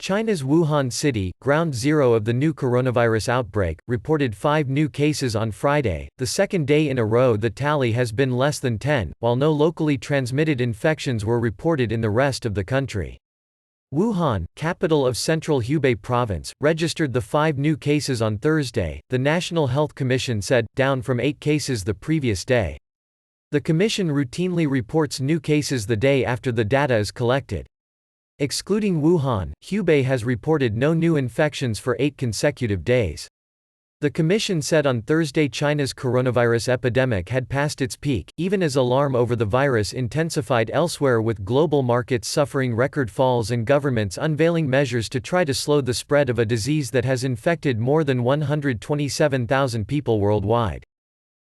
China's Wuhan city, ground zero of the new coronavirus outbreak, reported 5 new cases on Friday, the second day in a row the tally has been less than 10, while no locally transmitted infections were reported in the rest of the country. Wuhan, capital of central Hubei province, registered the 5 new cases on Thursday, the National Health Commission said, down from 8 cases the previous day. The commission routinely reports new cases the day after the data is collected. Excluding Wuhan, Hubei has reported no new infections for 8 consecutive days. The commission said on Thursday China's coronavirus epidemic had passed its peak, even as alarm over the virus intensified elsewhere, with global markets suffering record falls and governments unveiling measures to try to slow the spread of a disease that has infected more than 127,000 people worldwide.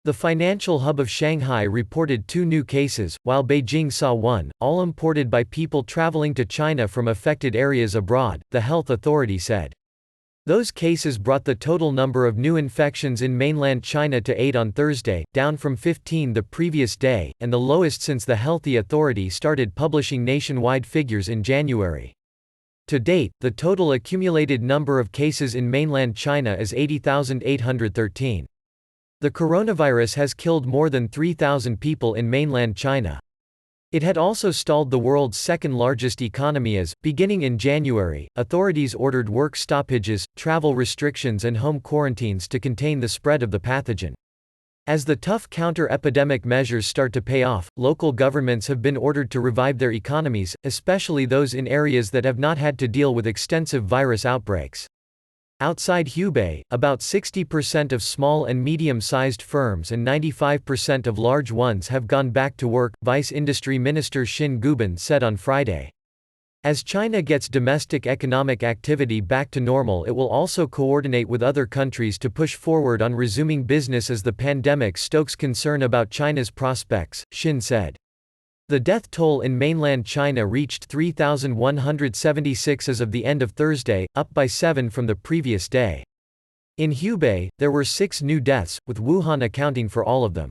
The financial hub of Shanghai reported 2 new cases, while Beijing saw 1, all imported by people traveling to China from affected areas abroad, the health authority said. Those cases brought the total number of new infections in mainland China to 8 on Thursday, down from 15 the previous day, and the lowest since the health authority started publishing nationwide figures in January. To date, the total accumulated number of cases in mainland China is 80,813. The coronavirus has killed more than 3,000 people in mainland China. It had also stalled the world's second-largest economy as, beginning in January, authorities ordered work stoppages, travel restrictions and home quarantines to contain the spread of the pathogen. As the tough counter-epidemic measures start to pay off, local governments have been ordered to revive their economies, especially those in areas that have not had to deal with extensive virus outbreaks. Outside Hubei, about 60% of small and medium-sized firms and 95% of large ones have gone back to work, Vice Industry Minister Xin Guban said on Friday. As China gets domestic economic activity back to normal, it will also coordinate with other countries to push forward on resuming business as the pandemic stokes concern about China's prospects, Xin said. The death toll in mainland China reached 3,176 as of the end of Thursday, up by 7 from the previous day. In Hubei, there were 6 new deaths, with Wuhan accounting for all of them.